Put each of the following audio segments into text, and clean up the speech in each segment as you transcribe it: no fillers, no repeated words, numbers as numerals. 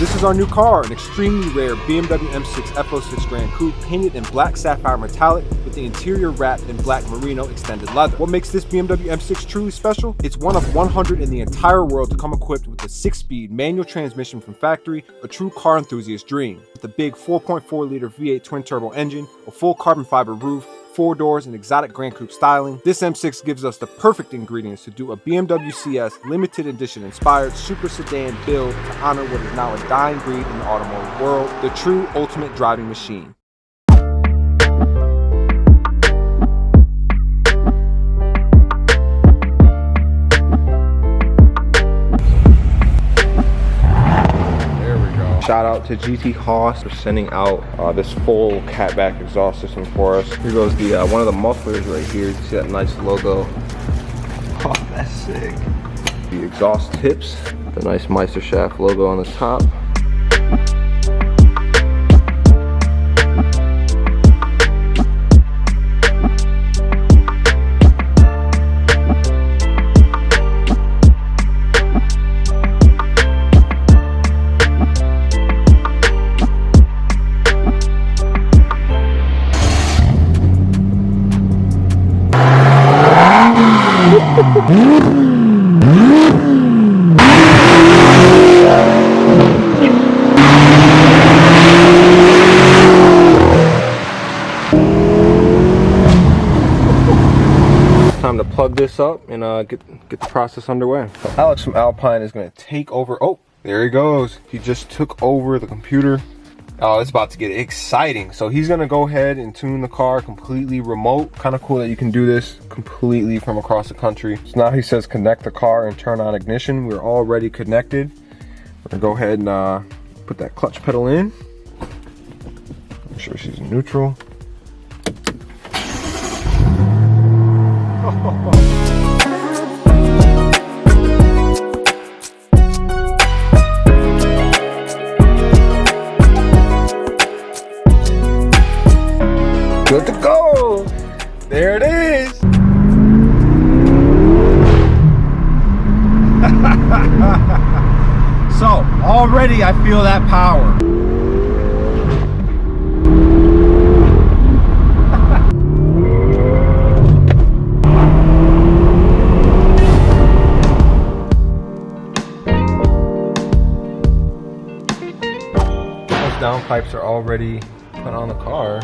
This is our new car, an extremely rare BMW M6 F06 Gran Coupe painted in black sapphire metallic with the interior wrapped in black merino extended leather. What makes this BMW M6 truly special? It's one of 100 in the entire world to come equipped with a 6-speed manual transmission from factory, a true car enthusiast dream. With a big 4.4-liter V8 twin-turbo engine, a full carbon fiber roof, 4 doors, and exotic Gran Coupe styling, this M6 gives us the perfect ingredients to do a BMW CS limited edition inspired super sedan build to honor what is now a dying breed in the automotive world, the true ultimate driving machine. Shout out to GTHaus for sending out this full Catback exhaust system for us. Here goes the one of the mufflers right here. You see that nice logo. Oh, that's sick. The exhaust tips, the nice Meisterschaft logo on the top. Time to plug this up and get the process underway. So Alex from Alpine is going to take over. Oh, there he goes. He just took over the computer. Oh, it's about to get exciting. So he's going to go ahead and tune the car completely remote. Kind of cool that you can do this completely from across the country. So now he says connect the car and turn on ignition. We're already connected. We're going to go ahead and put that clutch pedal in. Make sure she's in neutral. Good to go. There it is. So already I feel that power. Those downpipes are already put on the car.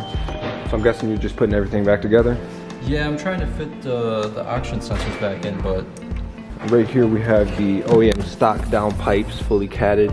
So I'm guessing you're just putting everything back together? Yeah, I'm trying to fit the oxygen sensors back in, but... Right here we have the OEM stock downpipes fully catted.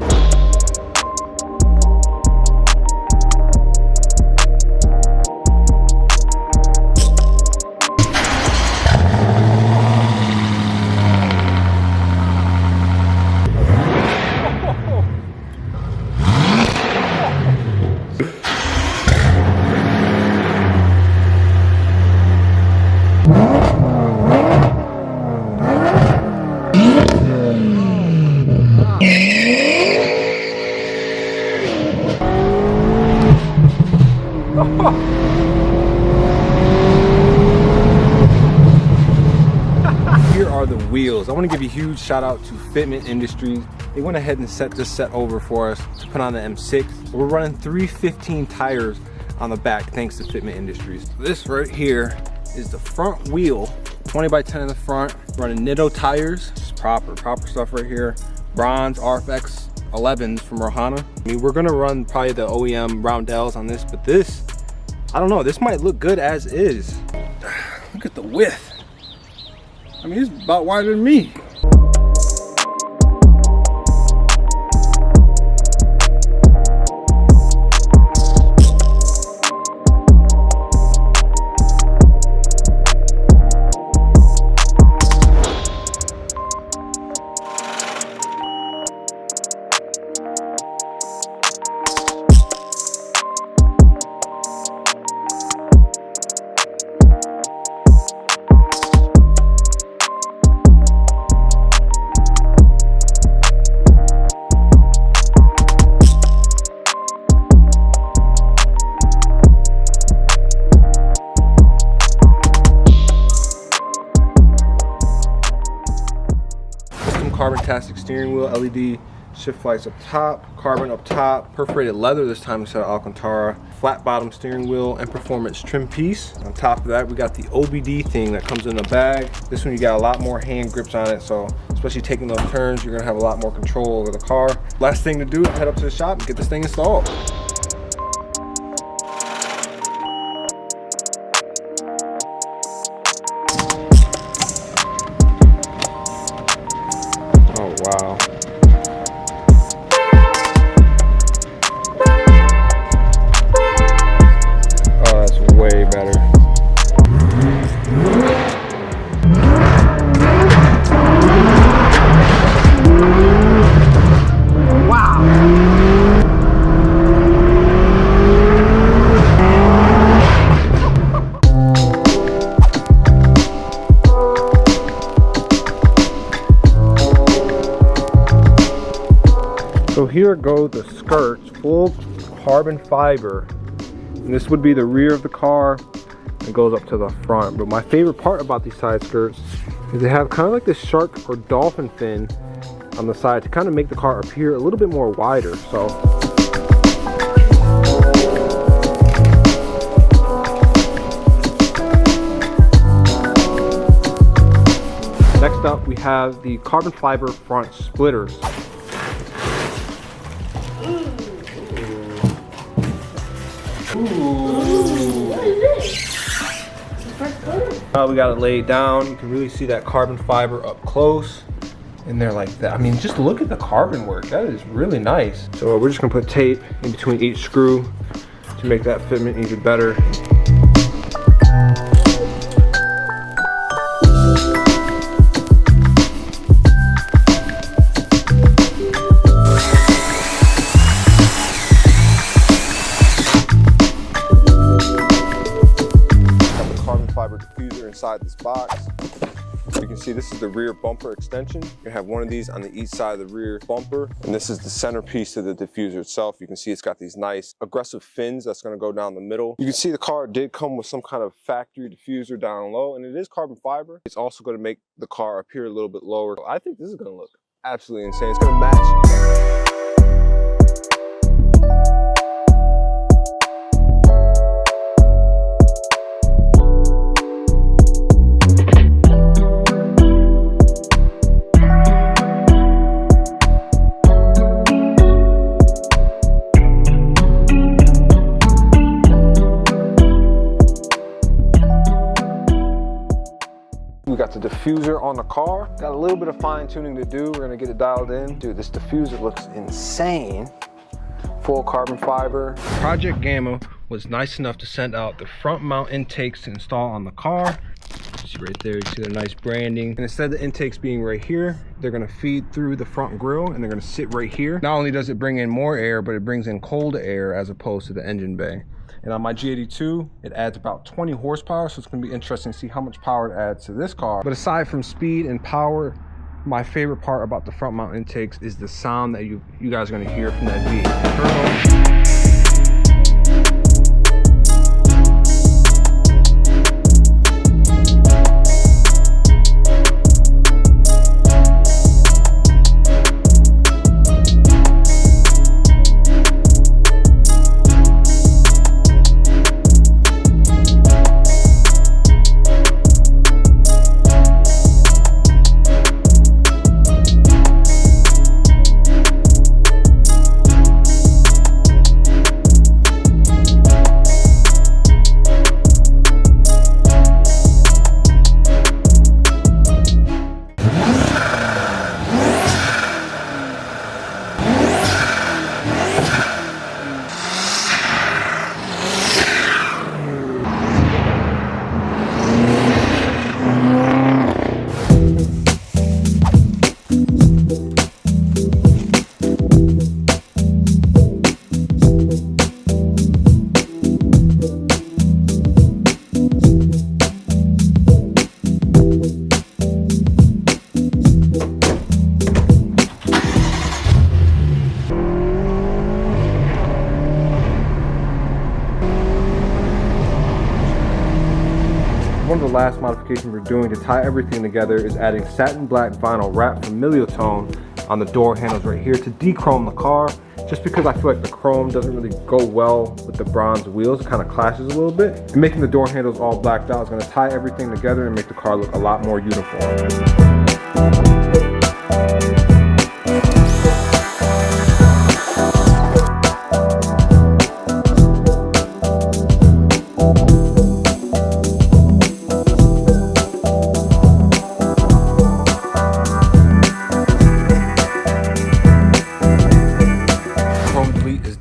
Here are the wheels. I want to give a huge shout out to Fitment Industries. They went ahead and set this set over for us to put on the M6. We're running 315 tires on the back thanks to Fitment Industries. This right here is the front wheel, 20 by 10 in the front, running Nitto tires. Just proper stuff right here. Bronze RFX11s from Rohana. I mean, we're gonna run probably the OEM roundels on this, but this, I don't know, this might look good as is. Look at the width. I mean, it's about wider than me. Carbontastic steering wheel, LED shift lights up top, carbon up top, perforated leather this time instead of Alcantara, flat bottom steering wheel, and performance trim piece. On top of that, we got the OBD thing that comes in the bag. This one you got a lot more hand grips on it, so especially taking those turns, you're gonna have a lot more control over the car. Last thing to do is head up to the shop and get this thing installed. Oh wow. Oh, that's way better. So here go the skirts, full carbon fiber. And this would be the rear of the car. It goes up to the front. But my favorite part about these side skirts is they have kind of like this shark or dolphin fin on the side to kind of make the car appear a little bit more wider. So next up, we have the carbon fiber front splitters. We got it laid down. You can really see that carbon fiber up close. And they're like that. I mean, just look at the carbon work. That is really nice. So we're just gonna put tape in between each screw to make that fitment even better. Diffuser inside this box. You can see this is the rear bumper extension. You have one of these on the each side of the rear bumper, and this is the centerpiece of the diffuser itself. You can see it's got these nice aggressive fins that's going to go down the middle. You can see the car did come with some kind of factory diffuser down low, and it is carbon fiber. It's also going to make the car appear a little bit lower. I think this is going to look absolutely insane. It's going to match. We got the diffuser on the car. Got a little bit of fine tuning to do. We're gonna get it dialed in. Dude, this diffuser looks insane. Full carbon fiber. Project Gamma was nice enough to send out the front mount intakes to install on the car. See right there, you see the nice branding. And instead of the intakes being right here, they're gonna feed through the front grille and they're gonna sit right here. Not only does it bring in more air, but it brings in cold air as opposed to the engine bay. And on my G82, it adds about 20 horsepower, so it's gonna be interesting to see how much power it adds to this car. But aside from speed and power, my favorite part about the front mount intakes is the sound that you guys are gonna hear from that V8 turbo. One of the last modifications we're doing to tie everything together is adding satin black vinyl wrap from Miliotone on the door handles right here to de-chrome the car, just because I feel like the chrome doesn't really go well with the bronze wheels. It kind of clashes a little bit. And making the door handles all blacked out is going to tie everything together and make the car look a lot more uniform.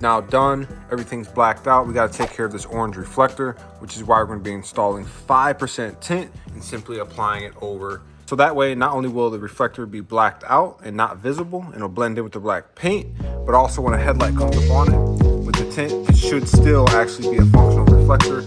Now done, everything's blacked out. We got to take care of this orange reflector, which is why we're going to be installing 5% tint and simply applying it over. So that way, not only will the reflector be blacked out and not visible, and it'll blend in with the black paint, but also when a headlight comes up on it with the tint, it should still actually be a functional reflector.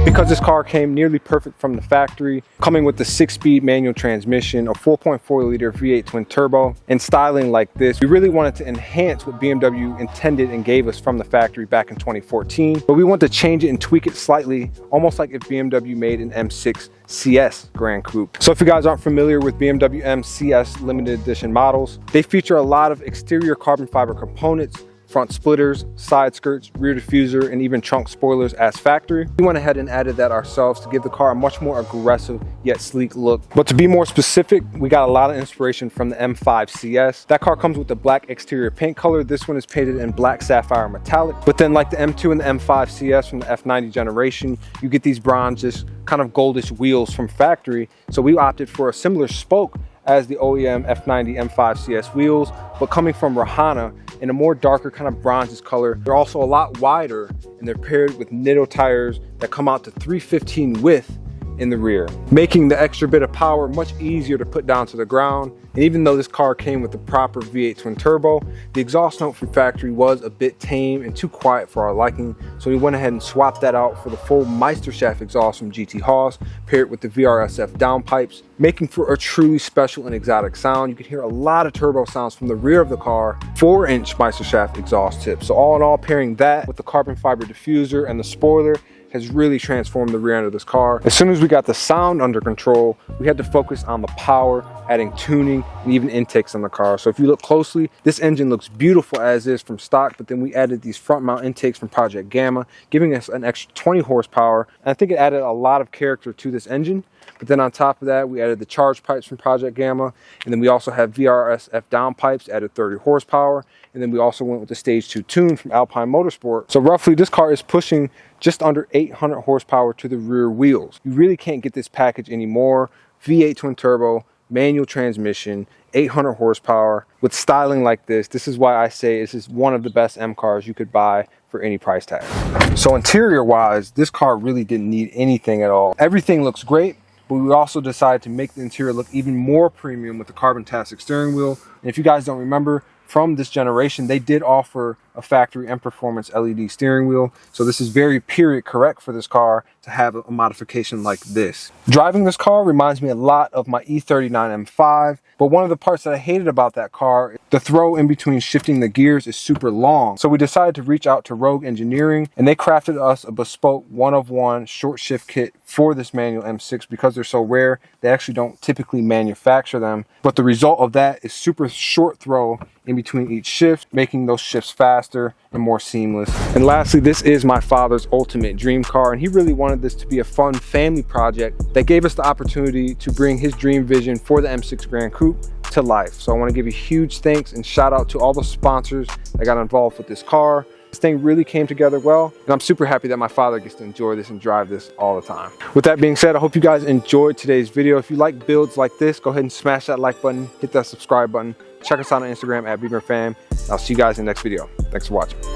Because this car came nearly perfect from the factory, coming with the 6-speed manual transmission, a 4.4 liter V8 twin turbo, and styling like this, we really wanted to enhance what BMW intended and gave us from the factory back in 2014, but we want to change it and tweak it slightly, almost like if BMW made an M6 CS Gran Coupe. So if you guys aren't familiar with BMW MSS limited edition models, they feature a lot of exterior carbon fiber components, front splitters, side skirts, rear diffuser, and even trunk spoilers as factory. We went ahead and added that ourselves to give the car a much more aggressive yet sleek look. But to be more specific, we got a lot of inspiration from the M5 CS. That car comes with the black exterior paint color. This one is painted in black sapphire metallic. But then like the M2 and the M5 CS from the F90 generation, you get these bronzish, kind of goldish wheels from factory. So we opted for a similar spoke as the OEM F90 M5 CS wheels, but coming from Rohana in a more darker kind of bronze color. They're also a lot wider, and they're paired with Nitto tires that come out to 315 width in the rear, making the extra bit of power much easier to put down to the ground. And even though this car came with the proper V8 twin turbo, the exhaust note from factory was a bit tame and too quiet for our liking, so we went ahead and swapped that out for the full Meisterschaft exhaust from GTHaus, paired with the VRSF downpipes, making for a truly special and exotic sound. You can hear a lot of turbo sounds from the rear of the car, 4-inch Meisterschaft exhaust tip. So all in all, pairing that with the carbon fiber diffuser and the spoiler has really transformed the rear end of this car. As soon as we got the sound under control, we had to focus on the power, adding tuning and even intakes on the car. So if you look closely, this engine looks beautiful as is from stock, but then we added these front mount intakes from Project Gamma, giving us an extra 20 horsepower. And I think it added a lot of character to this engine. But then on top of that, we added the charge pipes from Project Gamma. And then we also have VRSF downpipes, added 30 horsepower. And then we also went with the Stage 2 tune from Alpine Motorsport. So roughly this car is pushing just under 800 horsepower to the rear wheels. You really can't get this package anymore. V8 twin turbo, manual transmission, 800 horsepower with styling like this. This is why I say this is one of the best M cars you could buy for any price tag. So interior wise, this car really didn't need anything at all. Everything looks great, but we also decided to make the interior look even more premium with the Carbontastic steering wheel. And if you guys don't remember, from this generation, they did offer a factory and performance LED steering wheel. So this is very period correct for this car to have a modification like this. Driving this car reminds me a lot of my E39 M5, but one of the parts that I hated about that car, the throw in between shifting the gears is super long. So we decided to reach out to Rogue Engineering, and they crafted us a bespoke one-of-one short shift kit for this manual M6. Because they're so rare, they actually don't typically manufacture them. But the result of that is super short throw in between each shift, making those shifts faster and more seamless. And lastly, this is my father's ultimate dream car, and he really wanted this to be a fun family project that gave us the opportunity to bring his dream vision for the M6 Gran Coupe to life. So I want to give a huge thanks and shout out to all the sponsors that got involved with this car. This thing really came together well, and I'm super happy that my father gets to enjoy this and drive this all the time. With that being said, I hope you guys enjoyed today's video. If you like builds like this, go ahead and smash that like button, hit that subscribe button. Check us out on Instagram at BeamerFam. I'll see you guys in the next video. Thanks for watching.